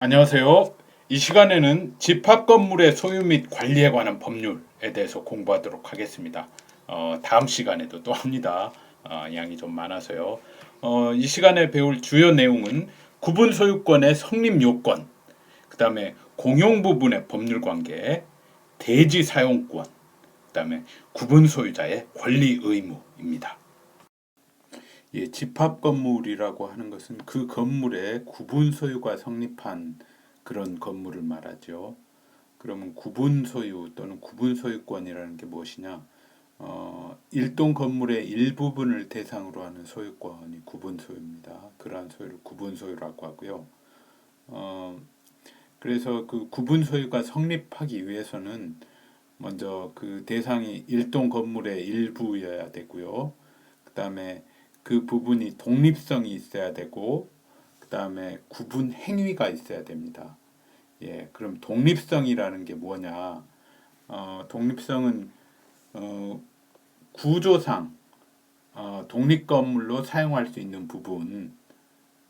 안녕하세요. 이 시간에는 집합 건물의 소유 및 관리에 관한 법률에 대해서 공부하도록 하겠습니다. 다음 시간에도 또 합니다. 양이 좀 많아서요. 이 시간에 배울 주요 내용은 구분 소유권의 성립 요건, 그 다음에 공용 부분의 법률 관계, 대지 사용권, 그 다음에 구분 소유자의 권리 의무입니다. 예, 집합 건물이라고 하는 것은 그 건물의 구분 소유가 성립한 그런 건물을 말하죠. 그러면 구분 소유 또는 구분 소유권이라는 게 무엇이냐? 일동 건물의 일부분을 대상으로 하는 소유권이 구분 소유입니다. 그러한 소유를 구분 소유라고 하고요. 어, 그래서 그 구분 소유가 성립하기 위해서는 먼저 그 대상이 일동 건물의 일부여야 되고요. 그 다음에 그 부분이 독립성이 있어야 되고, 그 다음에 구분 행위가 있어야 됩니다. 예, 그럼 독립성이라는 게 뭐냐? 독립성은 어, 구조상 독립 건물로 사용할 수 있는 부분,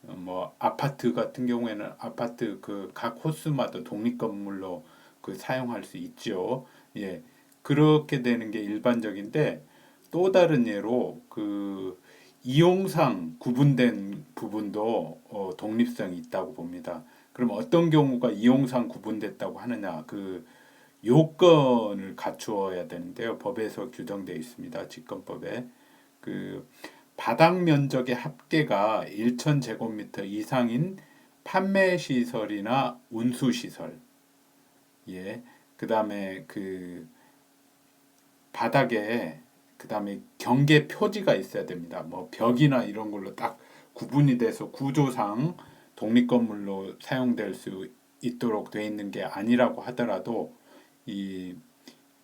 뭐 아파트 같은 경우에는 아파트 그 각 호수마다 독립 건물로 그 사용할 수 있죠. 예, 그렇게 되는 게 일반적인데 또 다른 예로 그 이용상 구분된 부분도 독립성이 있다고 봅니다. 그럼 어떤 경우가 이용상 구분됐다고 하느냐? 그 요건을 갖추어야 되는데요. 법에서 규정되어 있습니다. 직권법에. 그 바닥 면적의 합계가 1,000제곱미터 이상인 판매 시설이나 운수 시설. 예. 그다음에 그 바닥에 그다음에 경계 표지가 있어야 됩니다. 뭐 벽이나 이런 걸로 딱 구분이 돼서 구조상 독립 건물로 사용될 수 있도록 돼 있는 게 아니라고 하더라도 이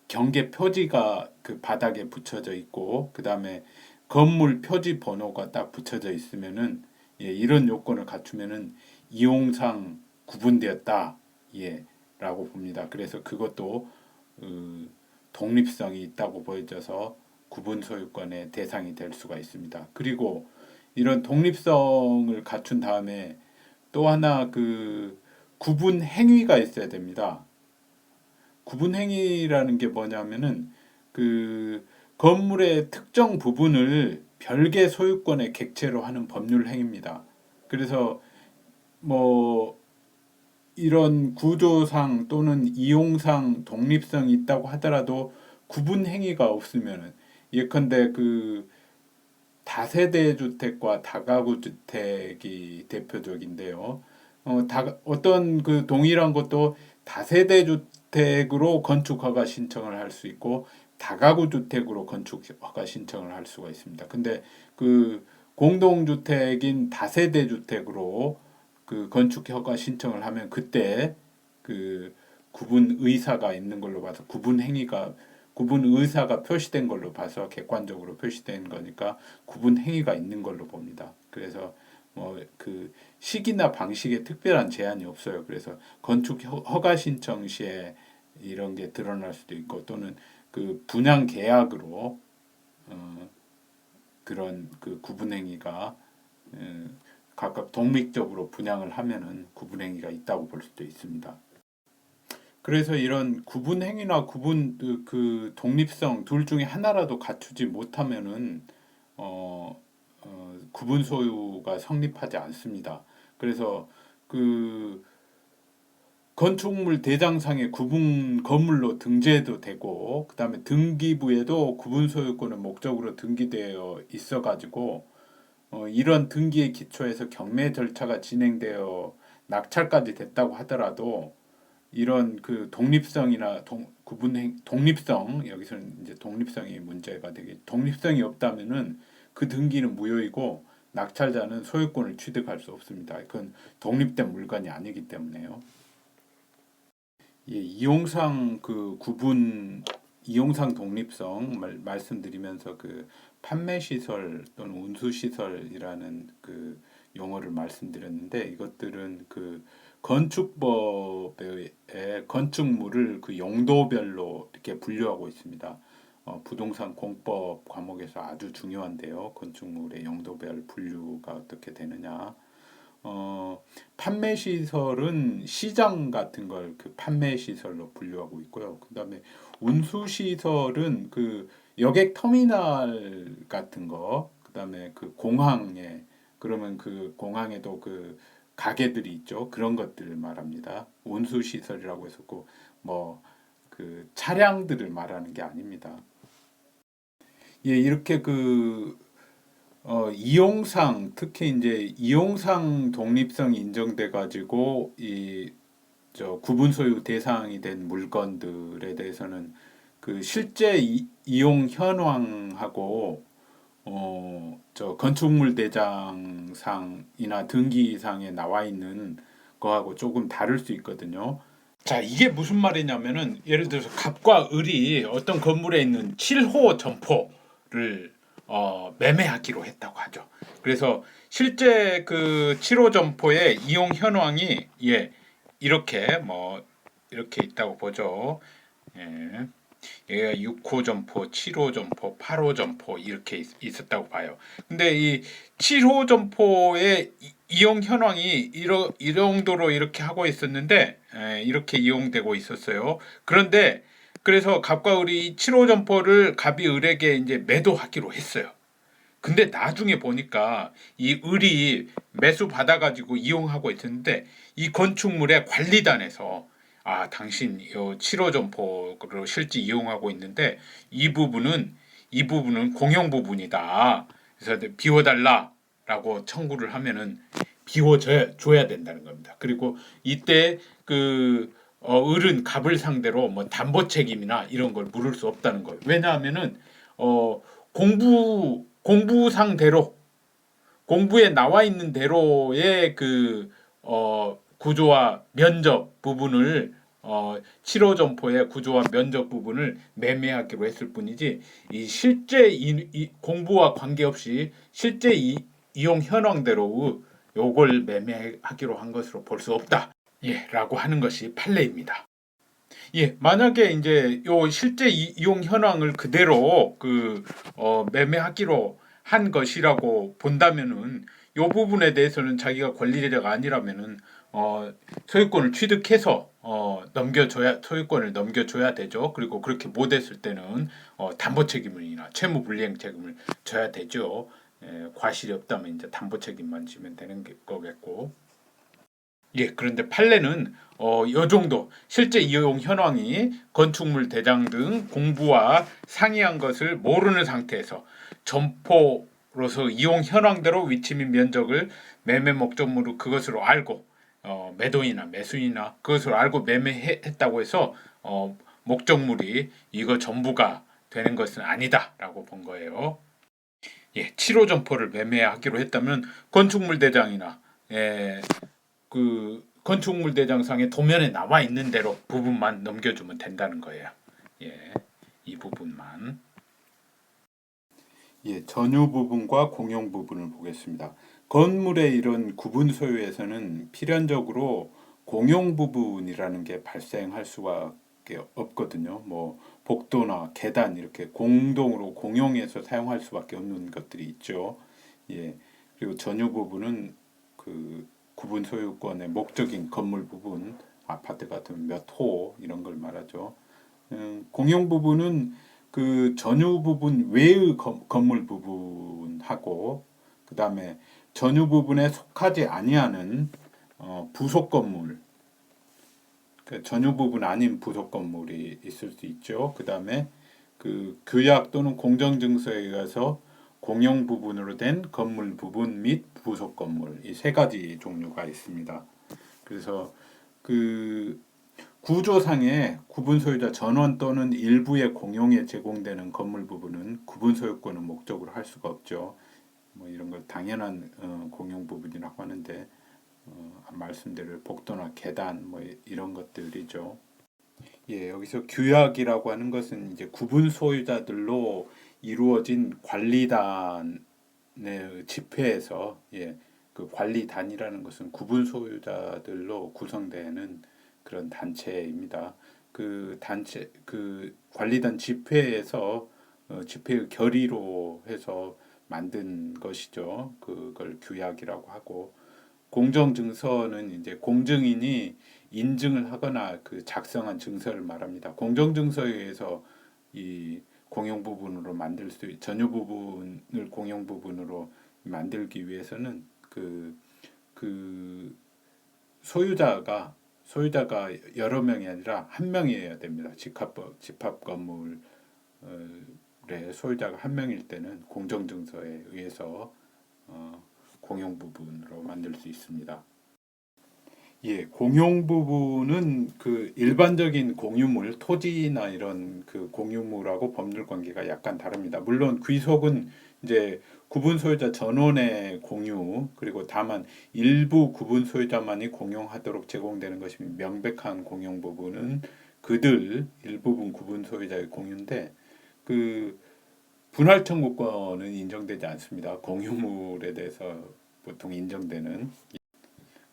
경계 표지가 그 바닥에 붙여져 있고 그다음에 건물 표지 번호가 딱 붙여져 있으면은 예, 이런 요건을 갖추면은 이용상 구분되었다. 예, 라고 봅니다. 그래서 그것도 독립성이 있다고 보여져서 구분 소유권의 대상이 될 수가 있습니다. 그리고 이런 독립성을 갖춘 다음에 또 하나 그 구분 행위가 있어야 됩니다. 구분 행위라는 게 뭐냐면은 그 건물의 특정 부분을 별개 소유권의 객체로 하는 법률 행위입니다. 그래서 뭐 이런 구조상 또는 이용상 독립성이 있다고 하더라도 구분 행위가 없으면은 예컨대 그 다세대 주택과 다가구 주택이 대표적인데요. 어떤 그 동일한 것도 다세대 주택으로 건축 허가 신청을 할 수 있고 다가구 주택으로 건축 허가 신청을 할 수가 있습니다. 근데 그 공동주택인 다세대 주택으로 그 건축 허가 신청을 하면 그때 그 구분 의사가 있는 걸로 봐서 구분 의사가 표시된 걸로 봐서 객관적으로 표시된 거니까 구분 행위가 있는 걸로 봅니다. 그래서 뭐 그 시기나 방식에 특별한 제한이 없어요. 그래서 건축 허가 신청 시에 이런 게 드러날 수도 있고 또는 그 분양 계약으로 그런 그 구분 행위가 각각 독립적으로 분양을 하면은 구분 행위가 있다고 볼 수도 있습니다. 그래서 이런 구분 행위나 구분 그 독립성 둘 중에 하나라도 갖추지 못하면은 구분 소유가 성립하지 않습니다. 그래서 그 건축물 대장상에 구분 건물로 등재도 되고 그다음에 등기부에도 구분 소유권을 목적으로 등기되어 있어가지고 이런 등기에 기초해서 경매 절차가 진행되어 낙찰까지 됐다고 하더라도 이런 그 독립성이나 독립성 여기서는 이제 독립성이 문제가 되게 독립성이 없다면은 그 등기는 무효이고 낙찰자는 소유권을 취득할 수 없습니다. 그건 독립된 물건이 아니기 때문에요. 예, 이용상 그 구분 이용상 독립성 말씀드리면서 그 판매 시설 또는 운수 시설이라는 그 용어를 말씀드렸는데 이것들은 그 건축법의 건축물을 그 용도별로 이렇게 분류하고 있습니다. 부동산 공법 과목에서 아주 중요한데요. 건축물의 용도별 분류가 어떻게 되느냐. 판매 시설은 시장 같은 걸 그 판매 시설로 분류하고 있고요. 그다음에 운수 시설은 그 여객 터미널 같은 거, 그다음에 그 공항에 그러면 그 공항에도 그 가게들이 있죠. 그런 것들을 말합니다. 운수 시설이라고 해서 뭐그 차량들을 말하는 게 아닙니다. 예, 이렇게 이용상 특히 이제 이용상 독립성이 인정돼 가지고 이 저 구분 소유 대상이 된 물건들에 대해서는 그 실제 이용 현황하고 저 건축물 대장상이나 등기상에 나와 있는 거하고 조금 다를 수 있거든요. 자, 이게 무슨 말이냐면은 예를 들어서 갑과 을이 어떤 건물에 있는 7호 점포를 매매하기로 했다고 하죠. 그래서 실제 그 7호 점포의 이용 현황이 이렇게 이렇게 있다고 보죠. 예. 얘가 6호 점포, 7호 점포, 8호 점포 이렇게 있었다고 봐요. 근데 이 7호 점포의 이용 현황이 이 정도로 이렇게 하고 있었는데 이렇게 이용되고 있었어요. 그런데 그래서 갑과 을이 7호 점포를 갑이 을에게 이제 매도하기로 했어요. 근데 나중에 보니까 이 을이 매수 받아가지고 이용하고 있었는데 이 건축물의 관리단에서 당신 요 7호 점포를 실제 이용하고 있는데 이 부분은 공용 부분이다. 그래서 비워달라라고 청구를 하면은 비워줘야 된다는 겁니다. 그리고 이때 을은 갑을 상대로 뭐 담보 책임이나 이런 걸 물을 수 없다는 거예요. 왜냐하면은 공부상대로 공부에 나와 있는 대로의 구조와 면적 부분을 7호 점포의 구조와 면적 부분을 매매하기로 했을 뿐이지 이 실제 공부와 관계없이 실제 이용 현황대로 요걸 매매하기로 한 것으로 볼 수 없다. 라고 하는 것이 판례입니다. 만약에 이제 요 실제 이용 현황을 그대로 매매하기로 한 것이라고 본다면은 요 부분에 대해서는 자기가 권리자가 아니라면은 소유권을 취득해서 소유권을 넘겨줘야 되죠. 그리고 그렇게 못했을 때는 담보 책임이나 채무 불이행 책임을 져야 되죠. 과실이 없다면 이제 담보 책임만 지면 되는 거겠고. 그런데 판례는 요 정도 실제 이용 현황이 건축물 대장 등 공부와 상이한 것을 모르는 상태에서 점포로서 이용 현황대로 위치 및 면적을 매매 목적물로 그것으로 알고 매도인이나 매수인이나 그것으로 알고 매매했다고 해서 목적물이 이거 전부가 되는 것은 아니다라고 본 거예요. 7호 점포를 매매하기로 했다면 건축물 대장이나 건축물 대장상의 도면에 나와 있는 대로 부분만 넘겨주면 된다는 거예요. 이 부분만. 전유 부분과 공용 부분을 보겠습니다. 건물의 이런 구분 소유에서는 필연적으로 공용 부분이라는 게 발생할 수밖에 없거든요. 뭐 복도나 계단 이렇게 공동으로 공용해서 사용할 수밖에 없는 것들이 있죠. 그리고 전유 부분은 구분 소유권의 목적인 건물 부분, 아파트 같은 몇 호 이런 걸 말하죠. 공용 부분은 그 전유 부분 외의 건물 부분하고 그 다음에 전유 부분에 속하지 아니하는 부속 건물, 전유 부분 아닌 부속 건물이 있을 수 있죠. 그 다음에 규약 또는 공정증서에 의해서 공용 부분으로 된 건물 부분 및 부속 건물 이 세 가지 종류가 있습니다. 그래서 구조상의 구분 소유자 전원 또는 일부의 공용에 제공되는 건물 부분은 구분 소유권을 목적으로 할 수가 없죠. 뭐 이런 걸 당연한 공용 부분이라고 하는데 말씀대로 복도나 계단 뭐 이런 것들이죠. 여기서 규약이라고 하는 것은 이제 구분 소유자들로 이루어진 관리단의 집회에서 그 관리단이라는 것은 구분 소유자들로 구성되는 그런 단체입니다. 그 단체 관리단 집회에서 집회의 결의로 해서 만든 것이죠. 그걸 규약이라고 하고 공정증서는 이제 공증인이 인증을 하거나 그 작성한 증서를 말합니다. 공정증서에 의해서 이 공용 부분으로 전유 부분을 공용 부분으로 만들기 위해서는 그 소유자가 여러 명이 아니라 한 명이어야 됩니다. 집합 건물의 소유자가 한 명일 때는 공정증서에 의해서 공용 부분으로 만들 수 있습니다. 예, 공용 부분은 그 일반적인 공유물, 토지나 이런 그 공유물하고 법률 관계가 약간 다릅니다. 물론 귀속은 이제 구분 소유자 전원의 공유, 그리고 다만 일부 구분 소유자만이 공용하도록 제공되는 것이 명백한 공용 부분은 그들 일부분 구분 소유자의 공유인데 그 분할 청구권은 인정되지 않습니다. 공유물에 대해서 보통 인정되는.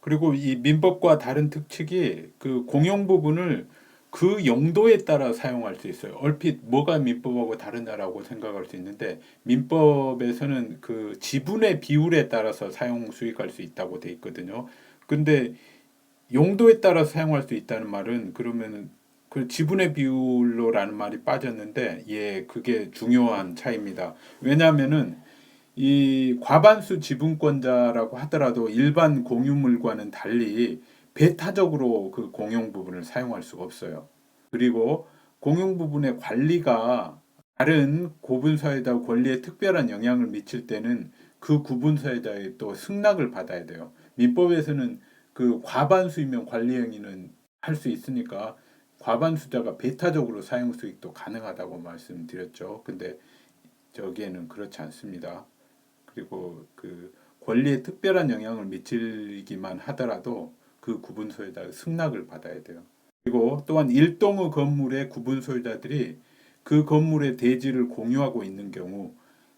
그리고 이 민법과 다른 특칙이 그 공용 부분을 그 용도에 따라 사용할 수 있어요. 얼핏 뭐가 민법하고 다르냐라고 생각할 수 있는데 민법에서는 그 지분의 비율에 따라서 사용 수익할 수 있다고 돼 있거든요. 근데 용도에 따라 사용할 수 있다는 말은 그러면 그 지분의 비율로라는 말이 빠졌는데 예, 그게 중요한 차이입니다. 왜냐하면은 이 과반수 지분권자라고 하더라도 일반 공유물과는 달리 배타적으로 그 공용 부분을 사용할 수가 없어요. 그리고 공용 부분의 관리가 다른 구분 사유자 권리에 특별한 영향을 미칠 때는 그 구분 사유자의 또 승낙을 받아야 돼요. 민법에서는 그 과반수이면 관리 행위는 할 수 있으니까 과반수자가 배타적으로 사용 수익도 가능하다고 말씀드렸죠. 근데 저기에는 그렇지 않습니다. 그리고 그 권리에 특별한 영향을 미치기만 하더라도 그 구분 소유자의 승낙을 받아야 돼요. 그리고 또한 일동의 건물의 구분 소유자들이 그 건물의 대지를 공유하고 있는 경우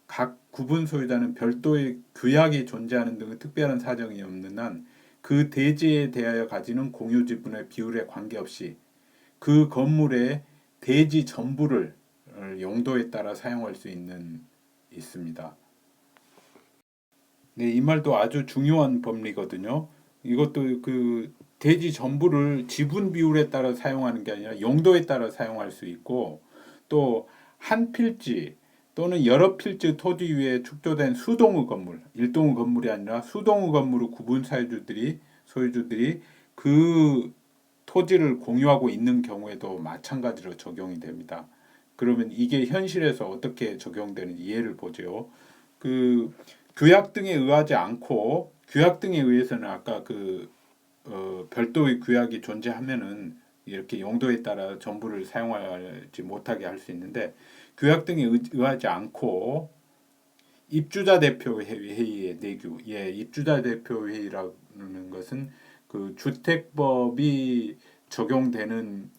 각 구분 소유자는 별도의 규약이 존재하는 등의 특별한 사정이 없는 한 그 대지에 대하여 가지는 공유 지분의 비율에 관계없이 그 건물의 대지 전부를 용도에 따라 사용할 수 있습니다. 네, 이 말도 아주 중요한 법리거든요. 이것도 그 대지 전부를 지분 비율에 따라 사용하는 게 아니라 용도에 따라 사용할 수 있고 또 한 필지 또는 여러 필지 토지 위에 축조된 수동의 건물, 일동의 건물이 아니라 수동의 건물의 구분 소유주들이 그 토지를 공유하고 있는 경우에도 마찬가지로 적용이 됩니다. 그러면 이게 현실에서 어떻게 적용되는지 예를 보죠. 그 규약 등에 의하지 않고 규약 등에 의해서는 아까 별도의 규약이 존재하면은 이렇게 용도에 따라 전부를 사용하지 못하게 할 수 있는데 규약 등에 의하지 않고 입주자 대표 회의의 내규, 예, 입주자 대표 회의라는 것은 그 주택법이 적용되는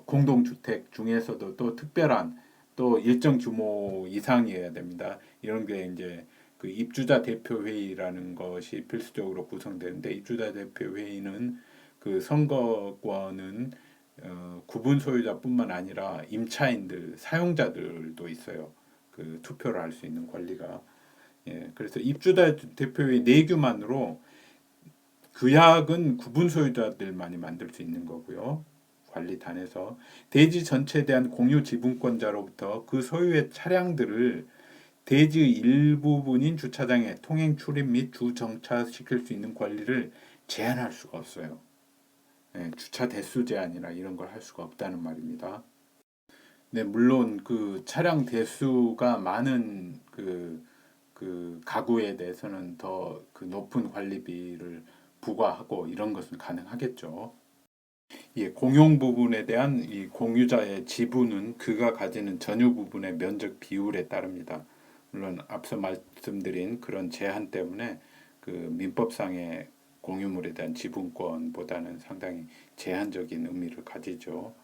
공동주택 중에서도 또 특별한 또 일정 규모 이상이어야 됩니다. 이런 게 이제 그 입주자 대표 회의라는 것이 필수적으로 구성되는데 입주자 대표 회의는 그 선거권은 구분 소유자뿐만 아니라 임차인들, 사용자들도 있어요. 그 투표를 할 수 있는 권리가. 예, 그래서 입주자 대표회의 내규만으로 규약은 구분 소유자들만이 만들 수 있는 거고요. 관리단에서 대지 전체에 대한 공유 지분권자로부터 그 소유의 차량들을 대지의 일부분인 주차장에 통행 출입 및 주정차시킬 수 있는 권리를 제한할 수가 없어요. 네, 주차 대수 제한이나 이런 걸 할 수가 없다는 말입니다. 네, 물론 그 차량 대수가 많은 그 가구에 대해서는 더 그 높은 관리비를 부과하고 이런 것은 가능하겠죠. 예, 공용 부분에 대한 이 공유자의 지분은 그가 가지는 전유 부분의 면적 비율에 따릅니다. 물론 앞서 말씀드린 그런 제한 때문에 그 민법상의 공유물에 대한 지분권보다는 상당히 제한적인 의미를 가지죠.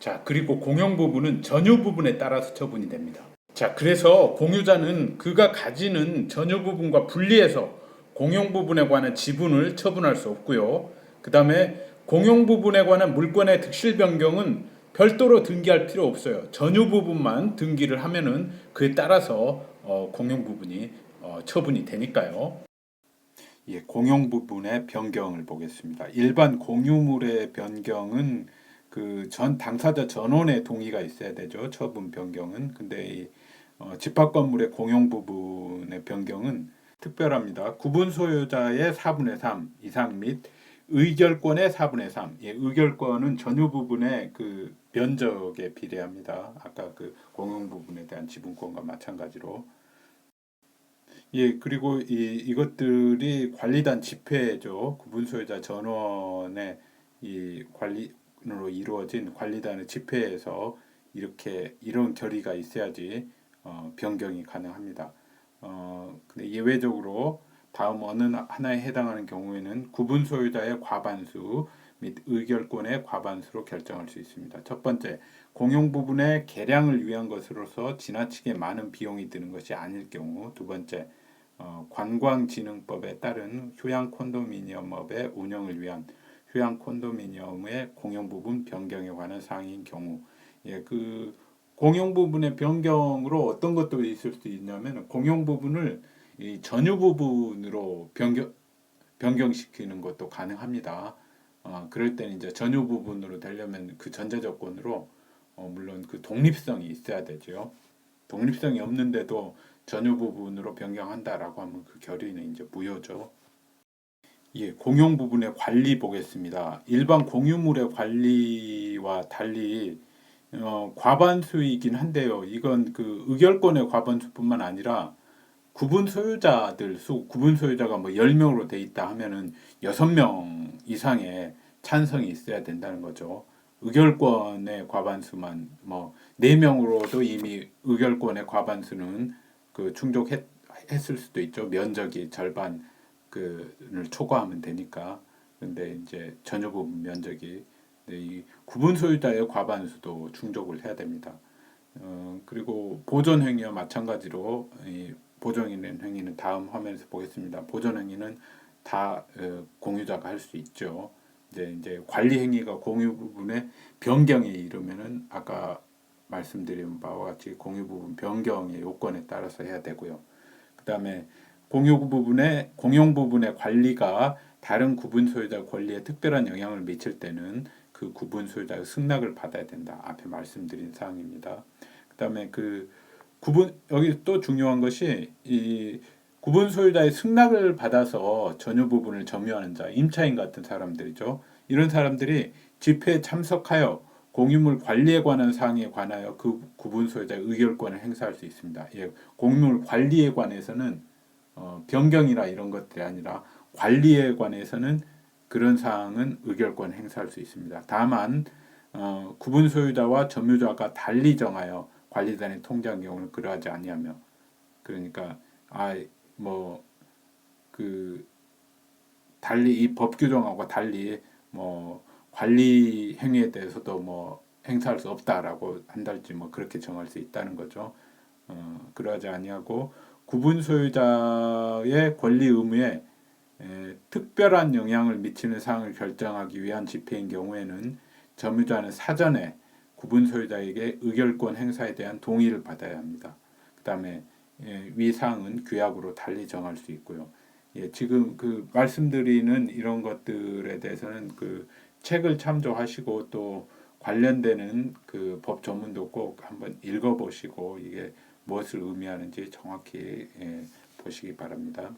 자, 그리고 공용 부분은 전유 부분에 따라서 처분이 됩니다. 자, 그래서 공유자는 그가 가지는 전유 부분과 분리해서 공용 부분에 관한 지분을 처분할 수 없고요. 그 다음에 공용 부분에 관한 물권의 득실 변경은 별도로 등기할 필요 없어요. 전유 부분만 등기를 하면은 그에 따라서 공용 부분이 처분이 되니까요. 예, 공용 부분의 변경을 보겠습니다. 일반 공유물의 변경은 그 전 당사자 전원의 동의가 있어야 되죠. 처분 변경은. 근데 이 집합 건물의 공용 부분의 변경은 특별합니다. 구분 소유자의 4분의 3 이상 및 의결권의 4분의 3. 예, 의결권은 전유 부분의 그 면적에 비례합니다. 아까 그 공용 부분에 대한 지분권과 마찬가지로. 예, 그리고 이것들이 관리단 집회죠. 구분 소유자 전원의 이 관리로 이루어진 관리단의 집회에서 이렇게 이런 결의가 있어야지 변경이 가능합니다. 근데 예외적으로 다음 어느 하나에 해당하는 경우에는 구분 소유자의 과반수 및 의결권의 과반수로 결정할 수 있습니다. 첫 번째, 공용 부분의 개량을 위한 것으로서 지나치게 많은 비용이 드는 것이 아닐 경우. 두 번째, 관광진흥법에 따른 휴양 콘도미니엄업의 운영을 위한 휴양 콘도미니엄의 공용 부분 변경에 관한 사항인 경우. 예, 그 공용 부분의 변경으로 어떤 것도 있을 수 있냐면 공용 부분을 이 전유 부분으로 변경시키는 것도 가능합니다. 그럴 때는 이제 전유 부분으로 되려면 그 전제 조건으로 물론 그 독립성이 있어야 되죠. 독립성이 없는데도 전유 부분으로 변경한다라고 하면 그 결의는 이제 무효죠. 예, 공용 부분의 관리 보겠습니다. 일반 공유물의 관리와 달리 과반수이긴 한데요. 이건 그 의결권의 과반수뿐만 아니라 구분 소유자가 뭐 10명으로 돼 있다 하면은 6명 이상의 찬성이 있어야 된다는 거죠. 의결권의 과반수만 뭐 4명으로도 이미 의결권의 과반수는 그 충족했을 수도 있죠. 면적이 절반 그를 초과하면 되니까. 근데 이제 전유 부분 면적이 이 구분 소유자의 과반수도 충족을 해야 됩니다. 그리고 보존 행위와 마찬가지로 이 보존 행위는 다음 화면에서 보겠습니다. 보존 행위는 다 공유자가 할 수 있죠. 이제 관리 행위가 공유 부분의 변경에 이르면은 아까 말씀드린 바와 같이 공유 부분 변경의 요건에 따라서 해야 되고요. 그다음에 공용 부분의 관리가 다른 구분 소유자 권리에 특별한 영향을 미칠 때는 그 구분 소유자의 승낙을 받아야 된다. 앞에 말씀드린 사항입니다. 그다음에 그 여기 또 중요한 것이 이 구분 소유자의 승낙을 받아서 전유 부분을 점유하는 자, 임차인 같은 사람들이죠. 이런 사람들이 집회에 참석하여 공유물 관리에 관한 사항에 관하여 그 구분 소유자의 의결권을 행사할 수 있습니다. 예, 공유물 관리에 관해서는 변경이나 이런 것들이 아니라 관리에 관해서는 그런 사항은 의결권 행사할 수 있습니다. 다만 구분 소유자와 점유자가 달리 정하여 관리단이 통제한 경우는 그러하지 아니하며 그러니까 그 달리 이 법 규정하고 달리 뭐 관리 행위에 대해서도 뭐 행사할 수 없다라고 한달지 뭐 그렇게 정할 수 있다는 거죠. 그러하지 아니하고 구분 소유자의 권리 의무에 특별한 영향을 미치는 사항을 결정하기 위한 집회인 경우에는 점유자는 사전에 구분 소유자에게 의결권 행사에 대한 동의를 받아야 합니다. 그 다음에 위 사항은 규약으로 달리 정할 수 있고요. 예, 지금 그 말씀드리는 이런 것들에 대해서는 그 책을 참조하시고 또 관련되는 그 법 전문도 꼭 한번 읽어보시고 이게 무엇을 의미하는지 정확히 보시기 바랍니다.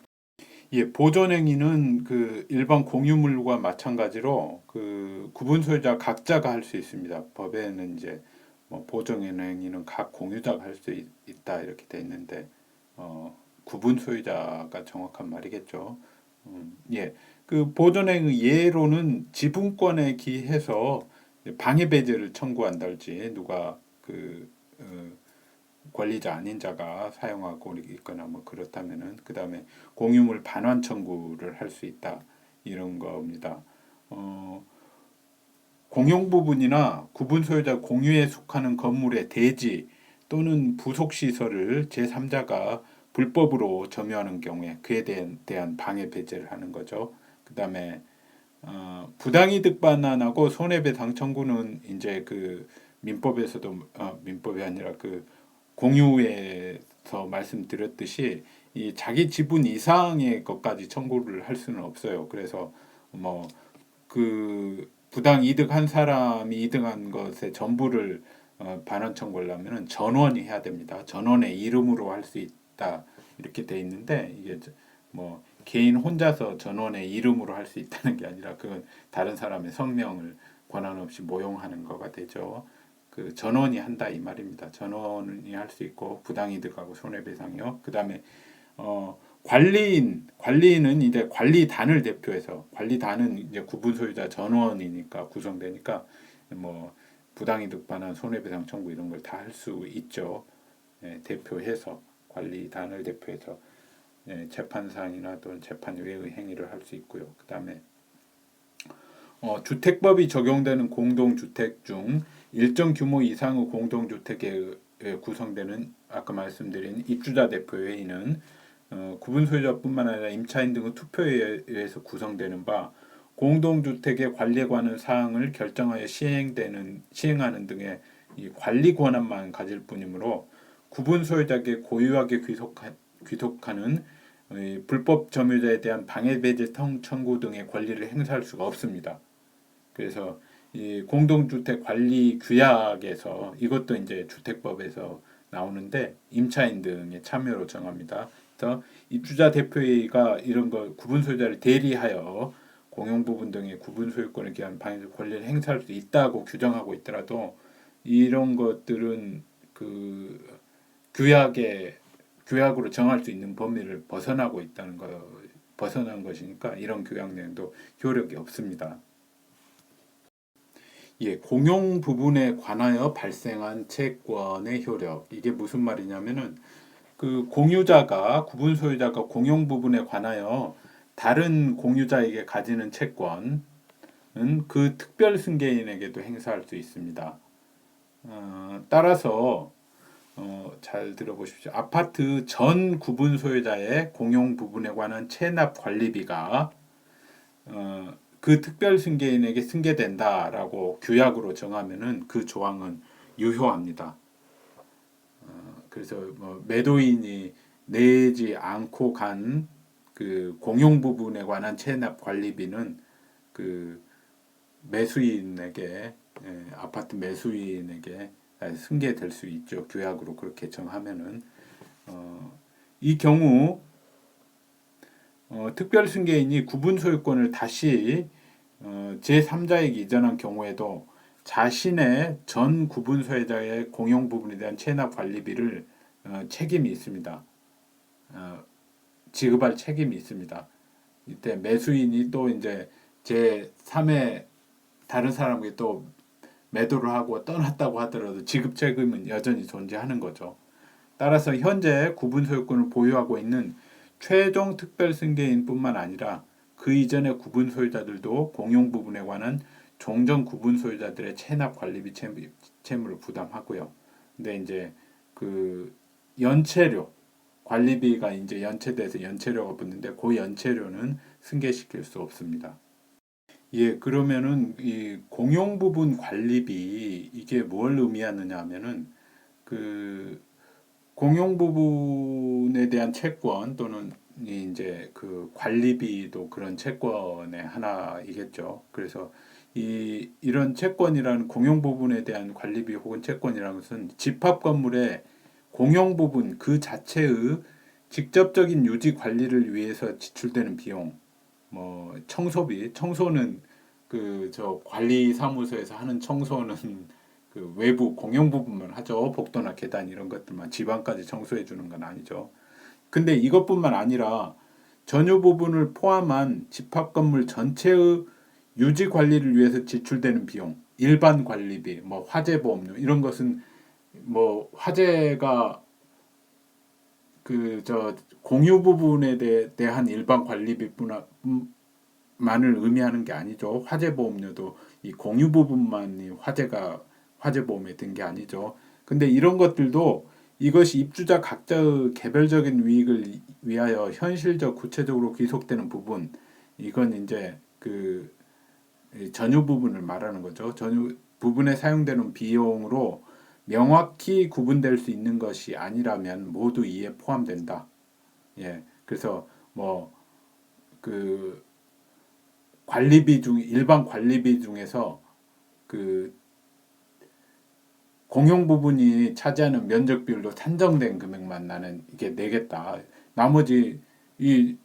예, 보존행위는 그 일반 공유물과 마찬가지로 그 구분 소유자 각자가 할 수 있습니다. 법에는 이제 뭐 보존행위는 각 공유자가 할 수 있다 이렇게 돼 있는데 구분 소유자가 정확한 말이겠죠. 예, 그 보존행위 예로는 지분권에 기해서 방해 배제를 청구한달지 누가 그 권리자 아닌 자가 사용하고 있거나 뭐 그렇다면은 그 다음에 공유물 반환 청구를 할 수 있다 이런 겁니다. 공용 부분이나 구분 소유자 공유에 속하는 건물의 대지 또는 부속 시설을 제3자가 불법으로 점유하는 경우에 그에 대한 방해 배제를 하는 거죠. 그 다음에 부당이득 반환하고 손해배상 청구는 이제 그 민법에서도 민법이 아니라 그 공유에서 말씀드렸듯이 이 자기 지분 이상의 것까지 청구를 할 수는 없어요. 그래서 뭐 그 부당 이득한 사람이 이득한 것의 전부를 반환 청구를 하면은 전원이 해야 됩니다. 전원의 이름으로 할 수 있다 이렇게 돼 있는데 이게 뭐 개인 혼자서 전원의 이름으로 할 수 있다는 게 아니라 그건 다른 사람의 성명을 권한 없이 모용하는 거가 되죠. 그 전원이 한다 이 말입니다. 전원이 할 수 있고 부당이득하고 손해배상이요. 그다음에 관리인은 이제 관리단을 대표해서 관리단은 이제 구분 소유자 전원이니까 구성되니까 뭐 부당이득 반환 손해배상 청구 이런 걸 다 할 수 있죠. 예, 대표해서 관리단을 대표해서 예, 재판상이나 또는 재판 외의 행위를 할 수 있고요. 그다음에 주택법이 적용되는 공동주택 중 일정 규모 이상의 공동주택에 구성되는 아까 말씀드린 입주자 대표회의는 구분 소유자뿐만 아니라 임차인 등의 투표에 의해서 구성되는 바 공동주택의 관리에 관한 사항을 결정하여 시행하는 등의 이 관리 권한만 가질 뿐이므로 구분 소유자에게 고유하게 귀속하는 불법 점유자에 대한 방해배제 청구 등의 권리를 행사할 수가 없습니다. 그래서 이 공동주택 관리 규약에서 이것도 이제 주택법에서 나오는데 임차인 등의 참여로 정합니다. 그래서 입주자 대표회의가 이런 거 구분 소유자를 대리하여 공용 부분 등의 구분 소유권에 기한 방해 권리를 행사할 수 있다고 규정하고 있더라도 이런 것들은 그 규약으로 정할 수 있는 범위를 벗어난 것이니까 이런 규약 내용도 효력이 없습니다. 예, 공용 부분에 관하여 발생한 채권의 효력. 이게 무슨 말이냐면은 그 공유자가 구분 소유자가 공용 부분에 관하여 다른 공유자에게 가지는 채권은 그 특별 승계인에게도 행사할 수 있습니다. 따라서 잘 들어보십시오. 아파트 전 구분 소유자의 공용 부분에 관한 체납 관리비가 그 특별 승계인에게 승계된다라고 규약으로 정하면은 그 조항은 유효합니다. 그래서 뭐 매도인이 내지 않고 간 그 공용 부분에 관한 체납 관리비는 그 매수인에게 아파트 매수인에게 승계될 수 있죠. 규약으로 그렇게 정하면은 이 경우 특별 승계인이 구분 소유권을 다시 제3자에게 이전한 경우에도 자신의 전 구분 소유자의 공용 부분에 대한 체납 관리비를 책임이 있습니다. 지급할 책임이 있습니다. 이때 매수인이 또 이제 제3의 다른 사람에게 또 매도를 하고 떠났다고 하더라도 지급 책임은 여전히 존재하는 거죠. 따라서 현재 구분 소유권을 보유하고 있는 최종 특별 승계인뿐만 아니라 그 이전의 구분 소유자들도 공용 부분에 관한 종전 구분 소유자들의 체납 관리비 채무를 부담하고요. 근데 이제 그 연체료 관리비가 이제 연체돼서 연체료가 붙는데 그 연체료는 승계시킬 수 없습니다. 예, 그러면은 이 공용 부분 관리비 이게 뭘 의미하느냐 하면은 그 공용 부분에 대한 채권 또는 이제 그 관리비도 그런 채권의 하나이겠죠. 그래서 이런 채권이라는 공용 부분에 대한 관리비 혹은 채권이라는 것은 집합 건물의 공용 부분 그 자체의 직접적인 유지 관리를 위해서 지출되는 비용, 뭐 청소비, 청소는 그 저 관리사무소에서 하는 청소는 그 외부 공용 부분만 하죠. 복도나 계단 이런 것들만 집안까지 청소해 주는 건 아니죠. 근데 이것뿐만 아니라 전유 부분을 포함한 집합 건물 전체의 유지 관리를 위해서 지출되는 비용, 일반 관리비, 뭐 화재 보험료 이런 것은 뭐 화재가 그 저 공유 부분에 대한 일반 관리비만을 의미하는 게 아니죠. 화재 보험료도 이 공유 부분만이 화재 보험에 든 게 아니죠. 근데 이런 것들도 이것이 입주자 각자의 개별적인 이익을 위하여 현실적 구체적으로 귀속되는 부분 이건 이제 그 전유 부분을 말하는 거죠. 전유 부분에 사용되는 비용으로 명확히 구분될 수 있는 것이 아니라면 모두 이에 포함된다. 예, 그래서 뭐 그 관리비 중 일반 관리비 중에서 그 공용 부분이 차지하는 면적 비율로 산정된 금액만 나는 이게 내겠다. 나머지 이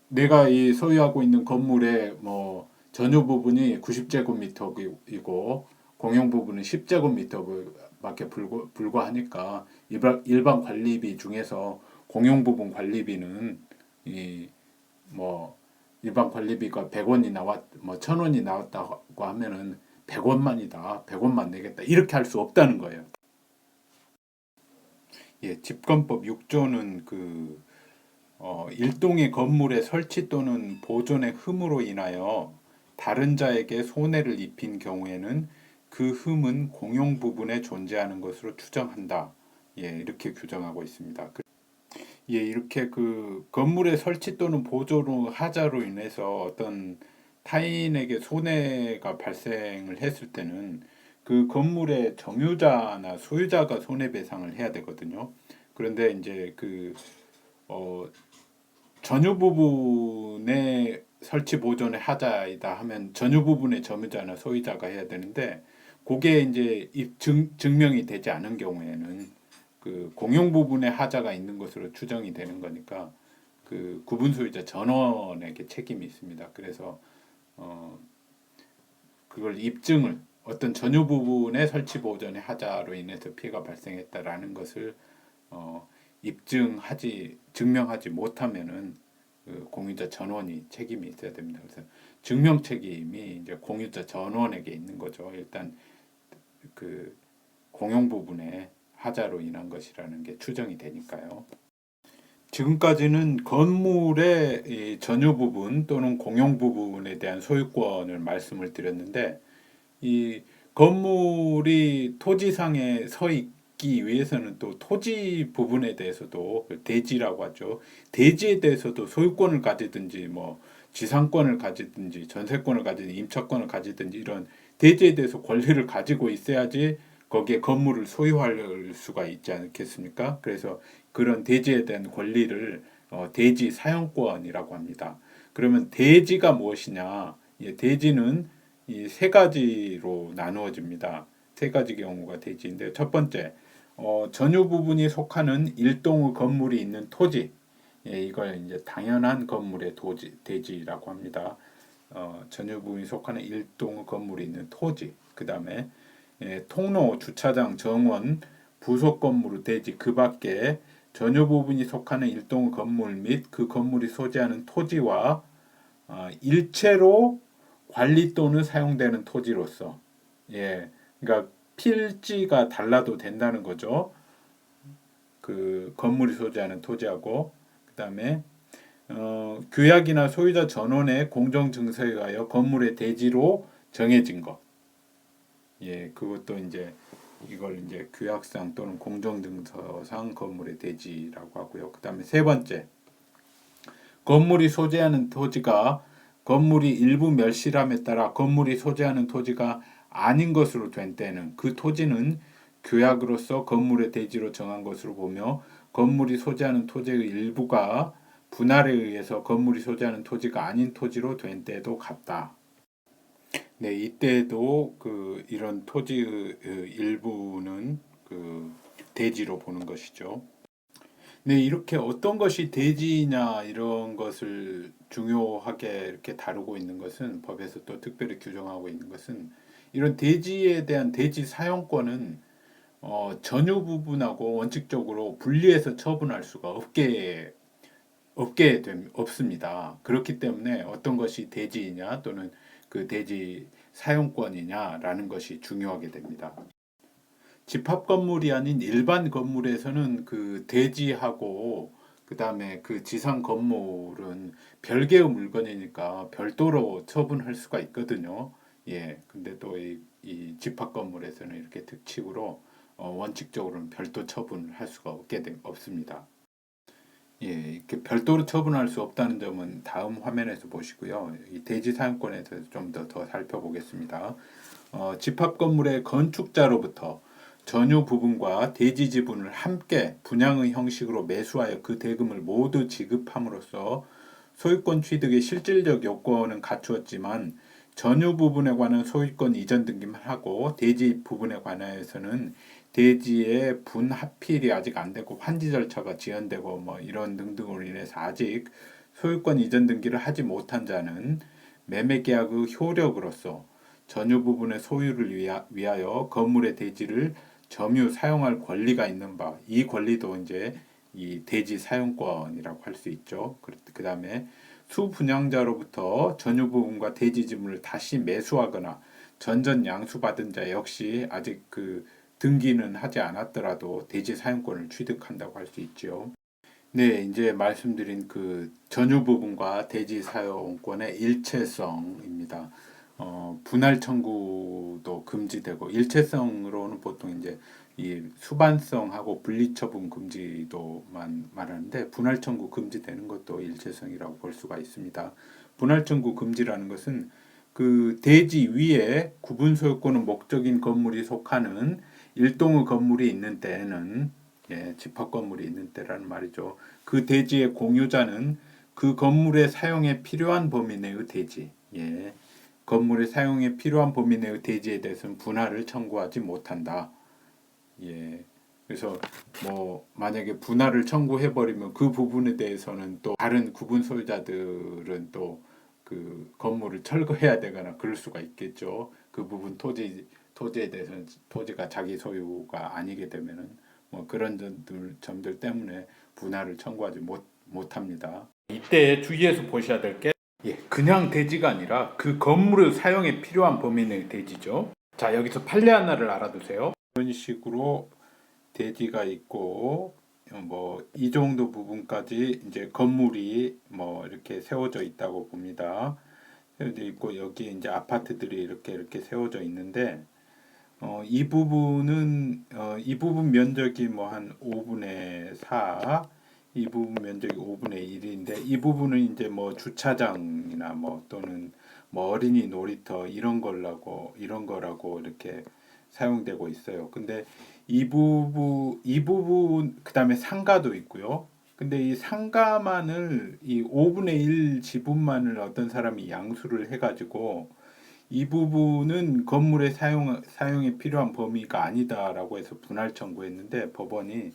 내가 이 소유하고 있는 건물의 뭐 전유 부분이 90제곱미터이고 공용 부분은 10제곱미터밖에 불과하니까 일반 관리비 중에서 공용 부분 관리비는 이 뭐 일반 관리비가 100원이 뭐 1000원이 나왔다고 하면은 100원만이다. 100원만 내겠다. 이렇게 할 수 없다는 거예요. 예, 집권법 6조는 일동의 건물의 설치 또는 보존의 흠으로 인하여 다른 자에게 손해를 입힌 경우에는 그 흠은 공용 부분에 존재하는 것으로 추정한다. 예, 이렇게 규정하고 있습니다. 예, 이렇게 그 건물의 설치 또는 보존 하자로 인해서 어떤 타인에게 손해가 발생을 했을 때는 그 건물의 점유자나 소유자가 손해배상을 해야 되거든요. 그런데 이제 어, 전유 부분의 설치 보존의 하자이다 하면 전유 부분의 점유자나 소유자가 해야 되는데 그게 이제 증명이 되지 않은 경우에는 그 공용 부분의 하자가 있는 것으로 추정이 되는 거니까 그 구분 소유자 전원에게 책임이 있습니다. 그래서 어, 그걸 입증을 어떤 전유 부분의 설치 보존의 하자로 인해서 피해가 발생했다라는 것을 어, 증명하지 못하면은 그 공유자 전원이 책임이 있어야 됩니다. 그래서 증명 책임이 이제 공유자 전원에게 있는 거죠. 일단 그 공용 부분의 하자로 인한 것이라는 게 추정이 되니까요. 지금까지는 건물의 이 전유 부분 또는 공용 부분에 대한 소유권을 말씀을 드렸는데 이 건물이 토지상에 서 있기 위해서는 또 토지 부분에 대해서도 대지라고 하죠. 대지에 대해서도 소유권을 가지든지 뭐 지상권을 가지든지 전세권을 가지든지 임차권을 가지든지 이런 대지에 대해서 권리를 가지고 있어야지 거기에 건물을 소유할 수가 있지 않겠습니까? 그래서 그런 대지에 대한 권리를 대지 사용권이라고 합니다. 그러면 대지가 무엇이냐? 예, 대지는 이 세 가지로 나누어집니다. 세 가지 경우가 대지인데 첫 번째, 전유 부분이 속하는 일동의 건물이 있는 토지, 예, 이걸 이제 당연한 건물의 대지라고 합니다. 전유 부분이 속하는 일동의 건물이 있는 토지, 그 다음에 예, 통로, 주차장, 정원, 부속 건물의 대지 그 밖에 전유 부분이 속하는 일동의 건물 및 그 건물이 소재하는 토지와 일체로 관리 또는 사용되는 토지로서 예, 그러니까 필지가 달라도 된다는 거죠. 그 건물이 소재하는 토지하고 그다음에 규약이나 소유자 전원의 공정 증서에 의하여 건물의 대지로 정해진 것. 예, 그것도 이제 이걸 이제 규약상 또는 공정 증서상 건물의 대지라고 하고요. 그다음에 세 번째, 건물이 소재하는 토지가 건물이 일부 멸실함에 따라 건물이 소재하는 토지가 아닌 것으로 된 때는 그 토지는 규약으로서 건물의 대지로 정한 것으로 보며 건물이 소재하는 토지의 일부가 분할에 의해서 건물이 소재하는 토지가 아닌 토지로 된 때도 같다. 네, 이때도 이런 토지의 일부는 대지로 보는 것이죠. 네, 이렇게 어떤 것이 대지냐 이런 것을 중요하게 이렇게 다루고 있는 것은 법에서 또 특별히 규정하고 있는 것은 이런 대지에 대한 대지 사용권은 전유 부분하고 원칙적으로 분리해서 처분할 수가 없습니다. 그렇기 때문에 어떤 것이 대지이냐 또는 그 대지 사용권이냐라는 것이 중요하게 됩니다. 집합 건물이 아닌 일반 건물에서는 그 대지하고 그다음에 그 지상 건물은 별개의 물건이니까 별도로 처분할 수가 있거든요. 예. 근데 또 이 집합 건물에서는 이렇게 특칙으로 원칙적으로는 별도 처분을 할 수가 없습니다. 예, 이렇게 별도로 처분할 수 없다는 점은 다음 화면에서 보시고요. 이 대지 사용권에 대해서 좀 더 살펴보겠습니다. 집합 건물의 건축자로부터 전유 부분과 대지 지분을 함께 분양의 형식으로 매수하여 그 대금을 모두 지급함으로써 소유권 취득의 실질적 요건은 갖추었지만 전유 부분에 관한 소유권 이전 등기만 하고 대지 부분에 관하여서는 대지의 분합필이 아직 안 되고 환지 절차가 지연되고 뭐 이런 등등으로 인해서 아직 소유권 이전 등기를 하지 못한 자는 매매 계약의 효력으로서 전유 부분의 소유를 위하여 건물의 대지를 점유 사용할 권리가 있는 바, 이 권리도 이제 이 대지 사용권이라고 할 수 있죠. 그 다음에 수분양자로부터 전유 부분과 대지 지분을 다시 매수하거나 전전 양수받은 자 역시 아직 그 등기는 하지 않았더라도 대지 사용권을 취득한다고 할 수 있죠. 네, 이제 말씀드린 그 전유 부분과 대지 사용권의 일체성입니다. 분할 청구도 금지되고 일체성으로는 보통 이제 이 수반성하고 분리처분 금지도만 말하는데 분할 청구 금지되는 것도 일체성이라고 볼 수가 있습니다. 분할 청구 금지라는 것은 그 대지 위에 구분 소유권은 목적인 건물이 속하는 일동의 건물이 있는 때에는 집합 건물이 있는 때라는 말이죠. 그 대지의 공유자는 그 건물의 사용에 필요한 범위 내의 대지, 건물의 사용에 필요한 범위 내의 대지에 대해서는 분할을 청구하지 못한다. 그래서 뭐 만약에 분할을 청구해 버리면 그 부분에 대해서는 또 다른 구분 소유자들은 또 그 건물을 철거해야 되거나 그럴 수가 있겠죠. 그 부분 토지에 대해서는 토지가 자기 소유가 아니게 되면은 뭐 그런 점들 때문에 분할을 청구하지 못합니다. 이때 주의해서 보셔야 될 게 그냥 대지가 아니라 그 건물의 사용에 필요한 범위 내의 대지죠. 자, 여기서 판례 하나를 알아두세요. 이런 식으로 대지가 있고 뭐 이 정도 부분까지 이제 건물이 뭐 이렇게 세워져 있다고 봅니다. 세워져 있고 여기 이제 아파트들이 이렇게 세워져 있는데 이 부분은 이 부분 면적이 뭐 한 5분의 4, 이 부분 면적이 5분의 1인데 이 부분은 이제 뭐 주차장이나 뭐 또는 뭐 어린이 놀이터 이런 거라고 이렇게 사용되고 있어요. 근데 이 부분 그다음에 상가도 있고요. 근데 이 상가만을 이 5분의 1 지분만을 어떤 사람이 양수를 해가지고 이 부분은 건물의 사용에 필요한 범위가 아니다라고 해서 분할 청구했는데 법원이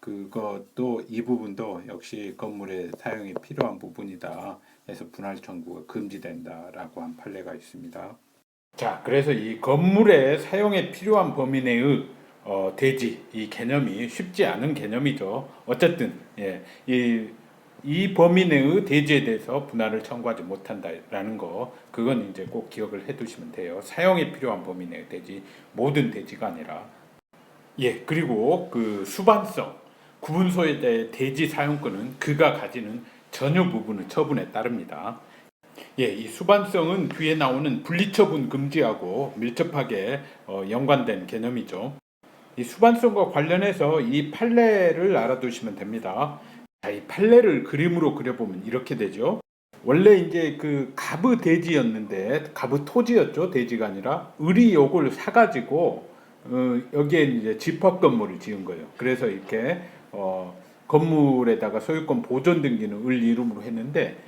그것도 이 부분도 역시 건물의 사용에 필요한 부분이다 해서 분할 청구가 금지된다라고 한 판례가 있습니다. 자, 그래서 이 건물의 사용에 필요한 범위 내의 대지 이 개념이 쉽지 않은 개념이죠. 어쨌든 이 범위 내의 대지에 대해서 분할을 청구하지 못한다라는 거 그건 이제 꼭 기억을 해두시면 돼요. 사용에 필요한 범위 내의 대지 모든 대지가 아니라 그리고 그 수반성 구분 소유자의 대지 사용권은 그가 가지는 전유 부분의 처분에 따릅니다. 이 수반성은 뒤에 나오는 분리처분 금지하고 밀접하게 연관된 개념이죠. 이 수반성과 관련해서 이 판례를 알아두시면 됩니다. 자, 이 판례를 그림으로 그려보면 이렇게 되죠. 원래 이제 그 갑의 대지였는데 갑의 토지였죠. 대지가 아니라 을이 요걸 사가지고 여기에 이제 집합 건물을 지은 거예요. 그래서 이렇게 건물에다가 소유권 보존 등기는 을 이름으로 했는데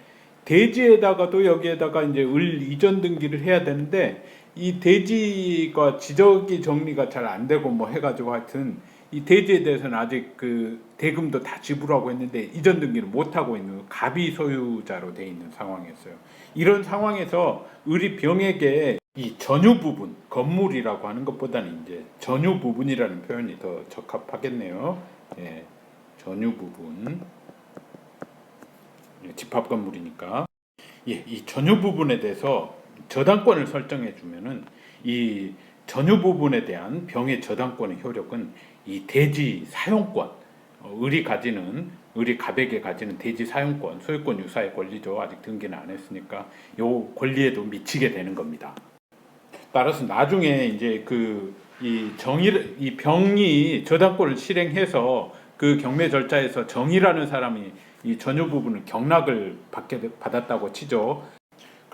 대지에다가도 여기에다가 이제 을 이전 등기를 해야 되는데 이 대지가 지적이 정리가 잘 안 되고 뭐 해가지고 하여튼 이 대지에 대해서는 아직 그 대금도 다 지불하고 했는데 이전 등기를 못 하고 있는 갑이 소유자로 돼 있는 상황이었어요. 이런 상황에서 을이 병에게 이 전유 부분 건물이라고 하는 것보다는 이제 전유 부분이라는 표현이 더 적합하겠네요. 전유 부분. 집합 건물이니까 이 전유 부분에 대해서 저당권을 설정해 주면은 이 전유 부분에 대한 병의 저당권의 효력은 이 대지 사용권 을이 갑에게 가지는 대지 사용권 소유권 유사의 권리죠. 아직 등기는 안 했으니까 요 권리에도 미치게 되는 겁니다. 따라서 나중에 이제 이 병이 저당권을 실행해서 그 경매 절차에서 정의라는 사람이 이 전유 부분을 경락을 받았다고 치죠.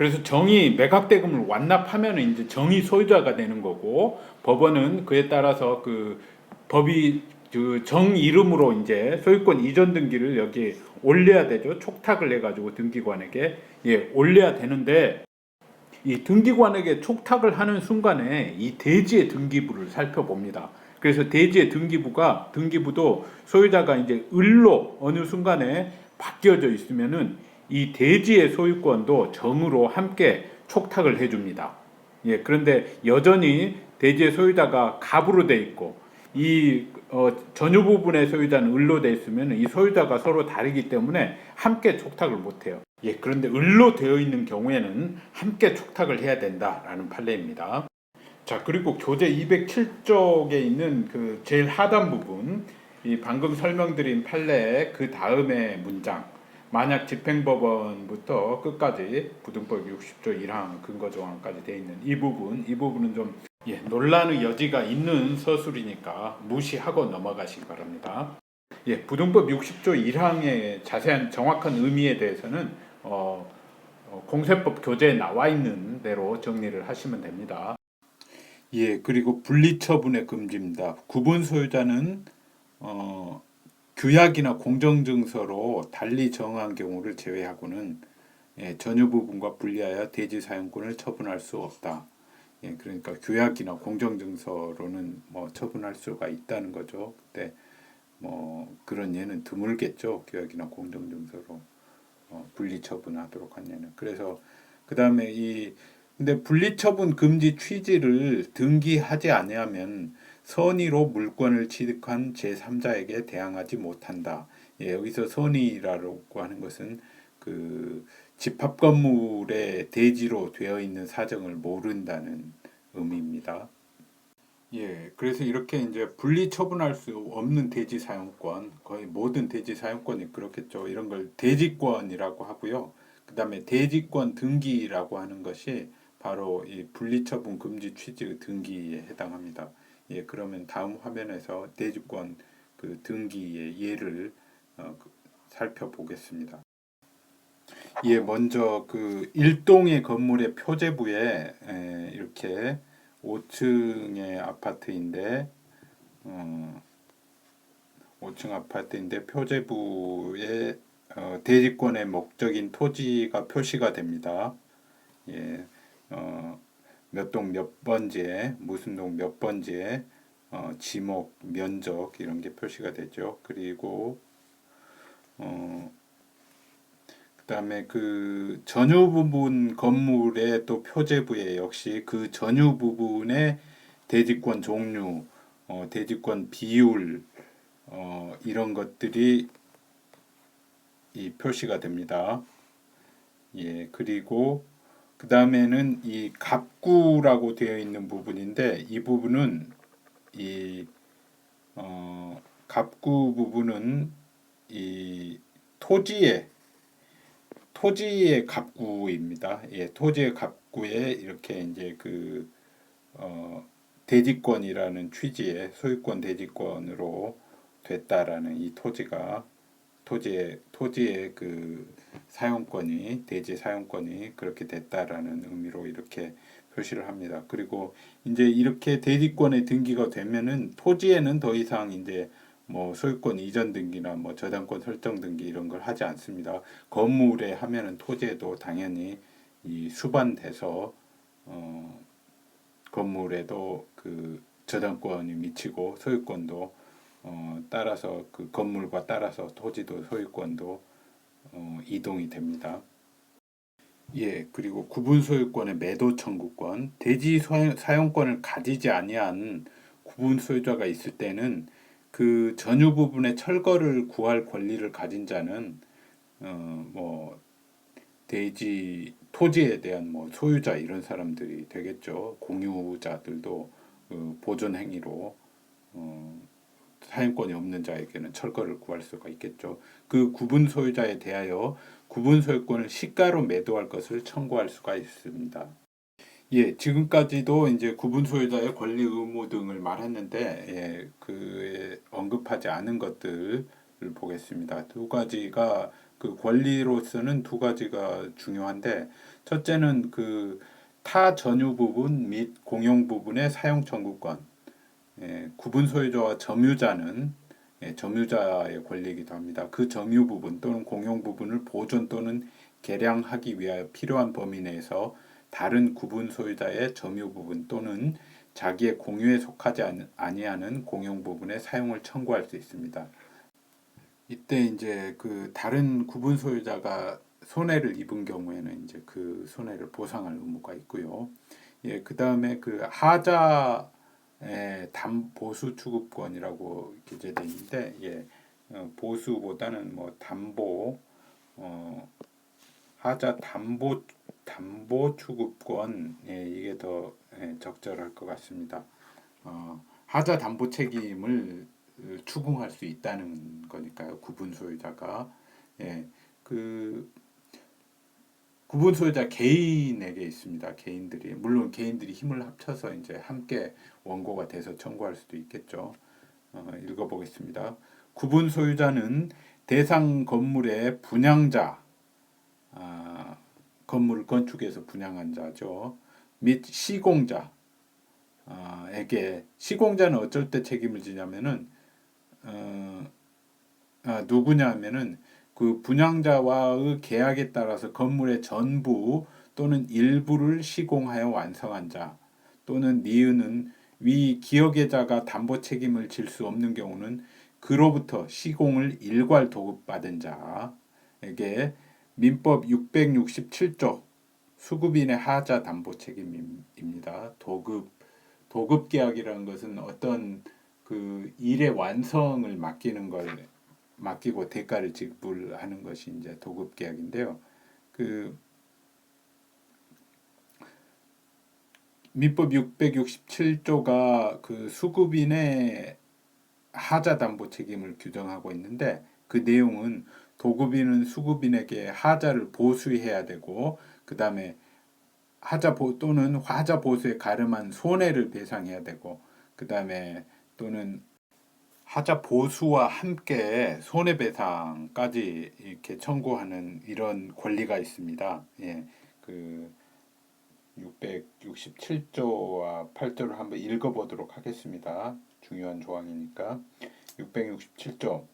그래서 정의 매각대금을 완납하면 이제 정의 소유자가 되는 거고, 법원은 그에 따라서 그 법이 그 정 이름으로 이제 소유권 이전 등기를 여기 올려야 되죠. 촉탁을 해가지고 등기관에게 올려야 되는데, 이 등기관에게 촉탁을 하는 순간에 이 대지의 등기부를 살펴봅니다. 그래서 대지의 등기부도 소유자가 이제 을로 어느 순간에 바뀌어져 있으면은 이 대지의 소유권도 정으로 함께 촉탁을 해줍니다. 그런데 여전히 대지의 소유자가 갑으로 돼 있고 이 전유 부분의 소유자는 을로 돼 있으면 이 소유자가 서로 다르기 때문에 함께 촉탁을 못해요. 그런데 을로 되어 있는 경우에는 함께 촉탁을 해야 된다라는 판례입니다. 자, 그리고 교재 207쪽에 있는 그 제일 하단 부분, 이 방금 설명드린 판례 그 다음의 문장, 만약 집행법원부터 끝까지 부등법 60조 1항 근거조항까지 되어 있는 이 부분은 좀 논란의 여지가 있는 서술이니까 무시하고 넘어가시기 바랍니다. 부등법 60조 1항의 자세한 정확한 의미에 대해서는 공세법 교재에 나와 있는 대로 정리를 하시면 됩니다. 그리고 분리처분의 금지입니다. 구분 소유자는 규약이나 공정증서로 달리 정한 경우를 제외하고는 전유 부분과 분리하여 대지 사용권을 처분할 수 없다. 그러니까 규약이나 공정증서로는 뭐 처분할 수가 있다는 거죠. 근데 뭐 그런 예는 드물겠죠. 규약이나 공정증서로 분리처분하도록 한 예는. 그래서 그 다음에 근데 분리처분 금지 취지를 등기하지 아니하면 선의로 물권을 취득한 제3자에게 대항하지 못한다. 여기서 선의라고 하는 것은 그 집합 건물의 대지로 되어 있는 사정을 모른다는 의미입니다. 그래서 이렇게 이제 분리 처분할 수 없는 대지 사용권, 거의 모든 대지 사용권이 그렇겠죠. 이런 걸 대지권이라고 하고요. 그 다음에 대지권 등기라고 하는 것이 바로 이 분리 처분 금지 취지의 등기에 해당합니다. 그러면 다음 화면에서 대지권 그 등기의 예를 살펴보겠습니다. 먼저 그 일동의 건물의 표제부에 이렇게 5층의 아파트인데 5층 아파트인데 표제부에 대지권의 목적인 토지가 표시가 됩니다. 몇 동 몇 번지에 무슨 동 몇 번지에 지목, 면적 이런 게 표시가 되죠. 그리고 그다음에 그 전유 부분 건물의 또 표제부에 역시 그 전유 부분의 대지권 종류, 대지권 비율 이런 것들이 이 표시가 됩니다. 그리고 그 다음에는 이 갑구라고 되어 있는 부분인데 이 부분은 이 갑구 부분은 이 토지의 갑구입니다. 토지의 갑구에 이렇게 이제 그 대지권이라는 취지의 소유권 대지권으로 됐다라는 이 토지의 그 사용권이 대지 사용권이 그렇게 됐다라는 의미로 이렇게 표시를 합니다. 그리고 이제 이렇게 대지권의 등기가 되면은 토지에는 더 이상 이제 뭐 소유권 이전 등기나 뭐 저당권 설정 등기 이런 걸 하지 않습니다. 건물에 하면은 토지에도 당연히 이 수반돼서 건물에도 그 저당권이 미치고 소유권도 따라서 그 건물과 따라서 토지도 소유권도 이동이 됩니다. 그리고 구분 소유권의 매도 청구권, 대지 사용권을 가지지 아니한 구분 소유자가 있을 때는 그 전유 부분의 철거를 구할 권리를 가진 자는 뭐 대지 토지에 대한 뭐 소유자 이런 사람들이 되겠죠. 공유자들도 보존 행위로 사용권이 없는 자에게는 철거를 구할 수가 있겠죠. 그 구분 소유자에 대하여 구분 소유권을 시가로 매도할 것을 청구할 수가 있습니다. 지금까지도 이제 구분 소유자의 권리 의무 등을 말했는데 그 언급하지 않은 것들을 보겠습니다. 두 가지가 그 권리로서는 두 가지가 중요한데 첫째는 그 타 전유 부분 및 공용 부분의 사용 청구권, 구분 소유자와 점유자는 점유자의 권리이기도 합니다. 그 점유 부분 또는 공용 부분을 보존 또는 개량하기 위하여 필요한 범위 내에서 다른 구분 소유자의 점유 부분 또는 자기의 공유에 속하지 아니하는 공용 부분의 사용을 청구할 수 있습니다. 이때 이제 그 다른 구분 소유자가 손해를 입은 경우에는 이제 그 손해를 보상할 의무가 있고요. 예, 그 다음에 그 하자의 보수 취급권이라고 기재되어 있는데, 예, 보수보다는 뭐 담보, 하자 담보 취급권, 예, 이게 더 적절할 것 같습니다. 하자 담보 책임을 추궁할 수 있다는 거니까요. 구분 소유자가, 예, 그 구분 소유자 개인에게 있습니다. 개인들이 물론 개인들이 힘을 합쳐서 이제 함께 원고가 돼서 청구할 수도 있겠죠. 읽어보겠습니다. 구분 소유자는 대상 건물의 분양자, 건물을 건축해서 분양한 자죠. 및 시공자, 에게 시공자는 어쩔 때 책임을 지냐면은 누구냐면은 그 분양자와의 계약에 따라서 건물의 전부 또는 일부를 시공하여 완성한 자 또는 니은은 위 기여계자가 담보 책임을 질 수 없는 경우는 그로부터 시공을 일괄 도급받은 자에게 민법 667조 수급인의 하자 담보 책임입니다. 도급 계약이라는 것은 어떤 그 일의 완성을 맡기고 대가를 지불하는 것이 이제 도급 계약인데요. 그 민법 667조가 그 수급인의 하자 담보 책임을 규정하고 있는데 그 내용은 도급인은 수급인에게 하자를 보수해야 되고 그 다음에 또는 화자 보수에 가름한 손해를 배상해야 되고 그 다음에 또는 하자 보수와 함께 손해배상까지 이렇게 청구하는 이런 권리가 있습니다. 예, 그 667조와 8조를 한번 읽어보도록 하겠습니다. 중요한 조항이니까. 667조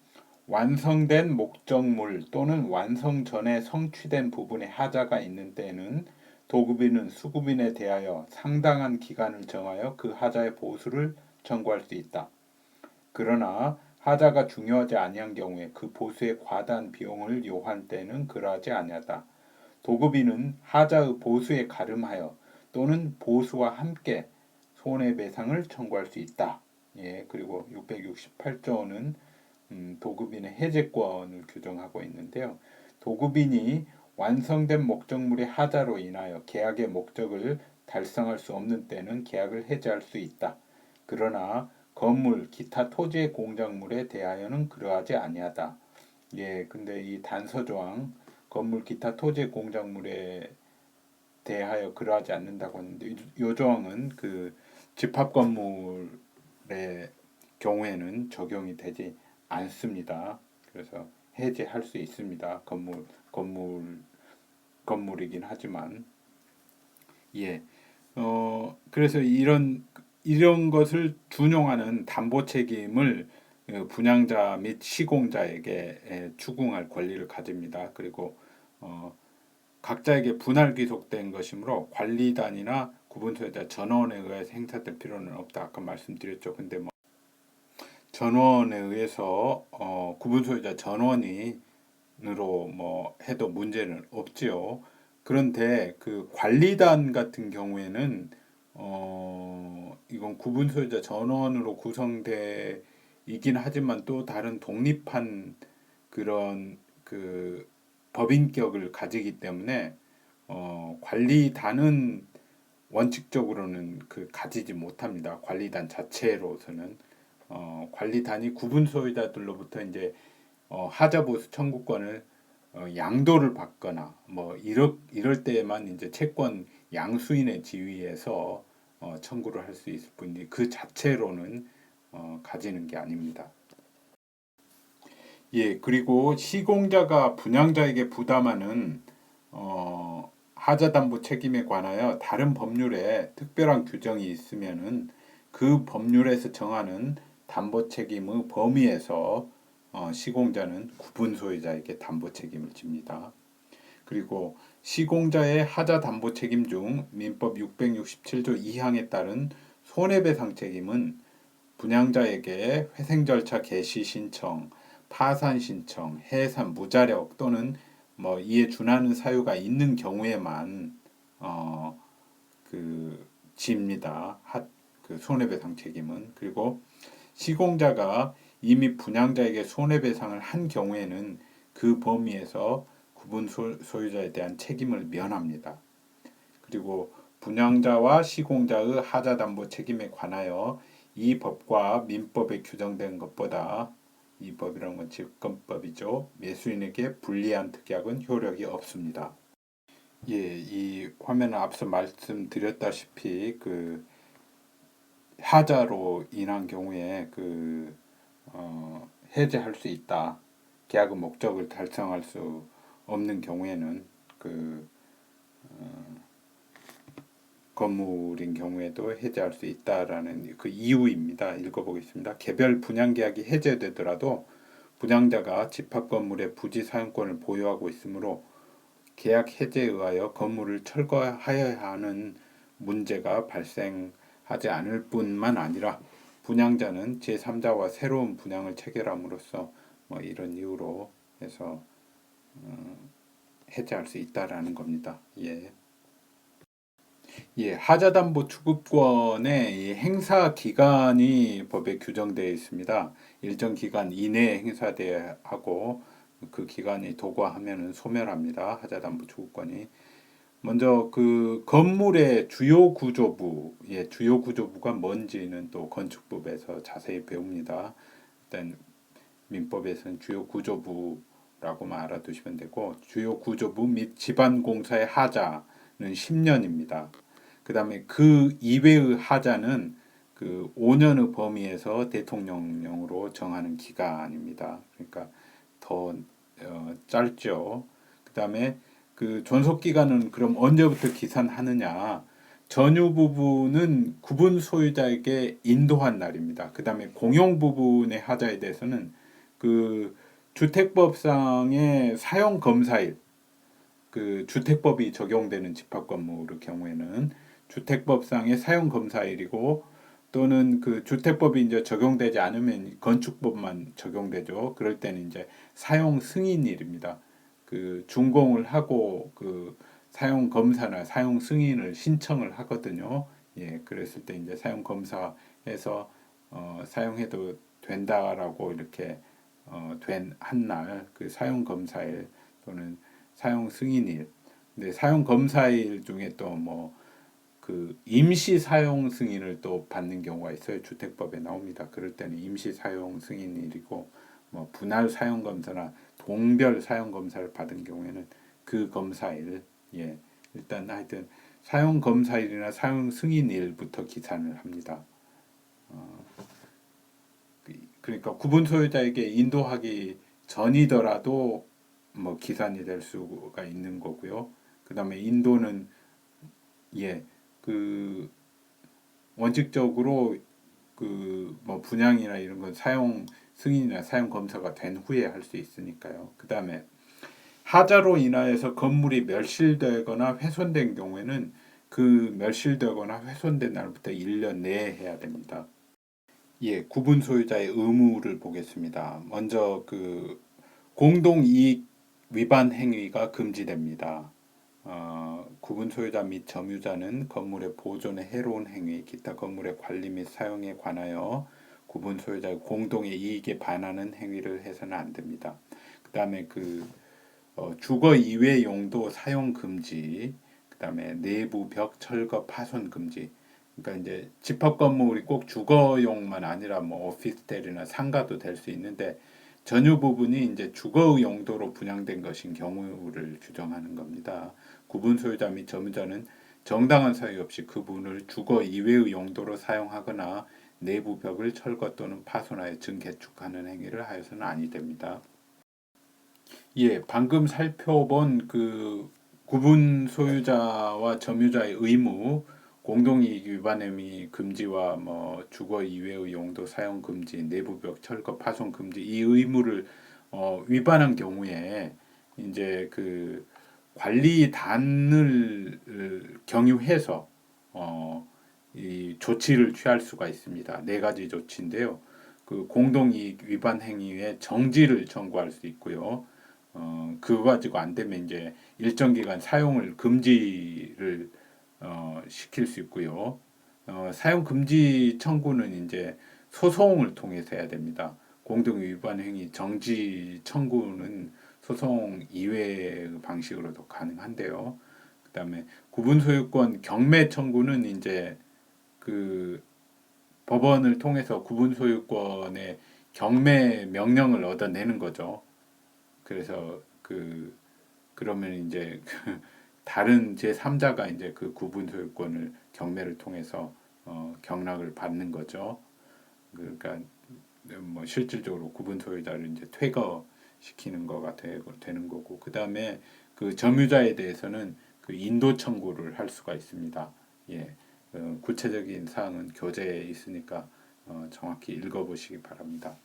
완성된 목적물 또는 완성 전에 성취된 부분에 하자가 있는 때에는 도급인은 수급인에 대하여 상당한 기간을 정하여 그 하자의 보수를 청구할 수 있다. 그러나 하자가 중요하지 아니한 경우에 그 보수에 과다한 비용을 요한 때는 그러하지 아니하다. 도급인은 하자의 보수에 가름하여 또는 보수와 함께 손해배상을 청구할 수 있다. 예, 그리고 668조는 도급인의 해제권을 규정하고 있는데요. 도급인이 완성된 목적물의 하자로 인하여 계약의 목적을 달성할 수 없는 때는 계약을 해제할 수 있다. 그러나 건물, 기타 토지의 공작물에 대하여는 그러하지 아니하다. 예, 근데 이 단서조항 건물, 기타 토지의 공작물에 대하여 그러하지 않는다고 하는데 이 조항은 그 집합 건물의 경우에는 적용이 되지 않습니다. 그래서 해제할 수 있습니다. 건물이긴 하지만 예. 그래서 이런 것을 준용하는 담보 책임을 분양자 및 시공자에게 추궁할 권리를 가집니다. 그리고 각자에게 분할 귀속된 것이므로 관리단이나 구분소유자 전원에 의해 행사될 필요는 없다. 아까 말씀드렸죠. 근데 뭐 전원에 의해서 구분소유자 전원으로 뭐 해도 문제는 없지요. 그런데 그 관리단 같은 경우에는 이건 구분 소유자 전원으로 구성되이긴 하지만 또 다른 독립한 그런 그 법인격을 가지기 때문에 관리단은 원칙적으로는 그 가지지 못합니다. 관리단 자체로서는 관리단이 구분 소유자들로부터 이제 하자 보수 청구권을 양도를 받거나 뭐 이럴 때만 이제 채권 양수인의 지위에서 청구를 할 수 있을 뿐이지 그 자체로는 가지는 게 아닙니다. 예, 그리고 시공자가 분양자에게 부담하는 하자담보 책임에 관하여 다른 법률에 특별한 규정이 있으면은 그 법률에서 정하는 담보 책임의 범위에서 시공자는 구분 소유자에게 담보 책임을 집니다. 그리고 시공자의 하자 담보 책임 중 민법 667조 2항에 따른 손해배상 책임은 분양자에게 회생 절차 개시 신청, 파산 신청, 해산 무자력 또는 이에 준하는 사유가 있는 경우에만 그 집니다. 그 손해배상 책임은. 그리고 시공자가 이미 분양자에게 손해배상을 한 경우에는 그 범위에서 구분 소유자에 대한 책임을 면합니다. 그리고 분양자와 시공자의 하자담보 책임에 관하여 이 법과 민법에 규정된 것보다, 이 법이라는 건 집권법이죠, 매수인에게 불리한 특약은 효력이 없습니다. 예, 이 화면은 앞서 말씀드렸다시피 그 하자로 인한 경우에 해제할 수 있다. 계약의 목적을 달성할 수 없는 경우에는 건물인 경우에도 해제할 수 있다라는 그 이유입니다. 읽어보겠습니다. 개별 분양계약이 해제되더라도 분양자가 집합 건물의 부지 사용권을 보유하고 있으므로 계약 해제에 의하여 건물을 철거하여야 하는 문제가 발생하지 않을 뿐만 아니라 분양자는 제3자와 새로운 분양을 체결함으로써 이런 이유로 해서 해제할 수 있다라는 겁니다. 하자담보 취급권의 이 행사 기간이 법에 규정되어 있습니다. 일정 기간 이내에 행사돼야 하고 그 기간이 도과하면 소멸합니다. 하자담보 취급권이. 먼저 그 건물의 주요 구조부, 주요 구조부가 뭔지는 또 건축법에서 자세히 배웁니다. 일단 민법에서는 주요 구조부라고만 알아두시면 되고, 주요 구조부 및 집안공사의 하자는 10년입니다. 그 다음에 그 이외의 하자는 그 5년의 범위에서 대통령령으로 정하는 기간입니다. 그러니까 더 짧죠. 그 다음에 그 존속 기간은 그럼 언제부터 기산하느냐? 전유 부분은 구분 소유자에게 인도한 날입니다. 그 다음에 공용 부분의 하자에 대해서는 그 주택법상의 사용 검사일, 그 주택법이 적용되는 집합 건물의 경우에는 주택법상의 사용 검사일이고, 또는 그 주택법이 이제 적용되지 않으면 건축법만 적용되죠. 그럴 때는 이제 사용 승인일입니다. 그 준공을 하고 그 사용 검사나 사용 승인을 신청을 하거든요. 그랬을 때 이제 사용 검사해서 사용해도 된다라고 이렇게 된 한 날, 그 사용 검사일 또는 사용 승인일. 근데 사용 검사일 중에 또 그 임시 사용 승인을 또 받는 경우가 있어요. 주택법에 나옵니다. 그럴 때는 임시 사용 승인일이고, 분할 사용 검사나 동별 사용 검사를 받은 경우에는 그 검사일, 일단 하여튼 사용 검사일이나 사용 승인일부터 기산을 합니다. 그러니까 구분 소유자에게 인도하기 전이더라도 기산이 될 수가 있는 거고요. 그 다음에 인도는 그 원칙적으로 그 분양이나 이런 건 사용 승인이나 사용 검사가 된 후에 할 수 있으니까요. 그 다음에 하자로 인하여서 건물이 멸실되거나 훼손된 경우에는 그 멸실되거나 훼손된 날부터 1년 내에 해야 됩니다. 구분 소유자의 의무를 보겠습니다. 먼저 그 공동이익 위반 행위가 금지됩니다. 구분 소유자 및 점유자는 건물의 보존에 해로운 행위, 기타 건물의 관리 및 사용에 관하여 구분 소유자의 공동의 이익에 반하는 행위를 해서는 안 됩니다. 그 다음에 주거 이외 용도 사용 금지, 그 다음에 내부 벽 철거 파손 금지. 그러니까 이제 집합 건물이 꼭 주거용만 아니라 오피스텔이나 상가도 될 수 있는데, 전유 부분이 이제 주거 용도로 분양된 것인 경우를 규정하는 겁니다. 구분 소유자 및 점유자는 정당한 사유 없이 그 부분을 주거 이외의 용도로 사용하거나 내부 벽을 철거 또는 파손하여 증개축하는 행위를 하여서는 아니 됩니다. 방금 살펴본 그 구분 소유자와 점유자의 의무, 공동이익 위반 행위 금지와 뭐 주거 이외의 용도 사용 금지, 내부벽 철거 파손 금지 이 의무를 위반한 경우에 이제 그 관리단을 경유해서 이 조치를 취할 수가 있습니다. 네 가지 조치인데요. 그 공동이익 위반 행위의 정지를 청구할 수 있고요. 그거 가지고 안 되면 이제 일정 기간 사용을 금지를 시킬 수 있고요. 사용 금지 청구는 이제 소송을 통해서 해야 됩니다. 공동 위반 행위 정지 청구는 소송 이외의 방식으로도 가능한데요. 그다음에 구분 소유권 경매 청구는 이제 그 법원을 통해서 구분 소유권의 경매 명령을 얻어내는 거죠. 그래서 그러면 이제 다른 제3자가 이제 그 구분 소유권을 경매를 통해서 경락을 받는 거죠. 그러니까 뭐 실질적으로 구분 소유자를 이제 퇴거시키는 거가 되는 거고, 그 다음에 그 점유자에 대해서는 그 인도 청구를 할 수가 있습니다. 예, 구체적인 사항은 교재에 있으니까 정확히 읽어보시기 바랍니다.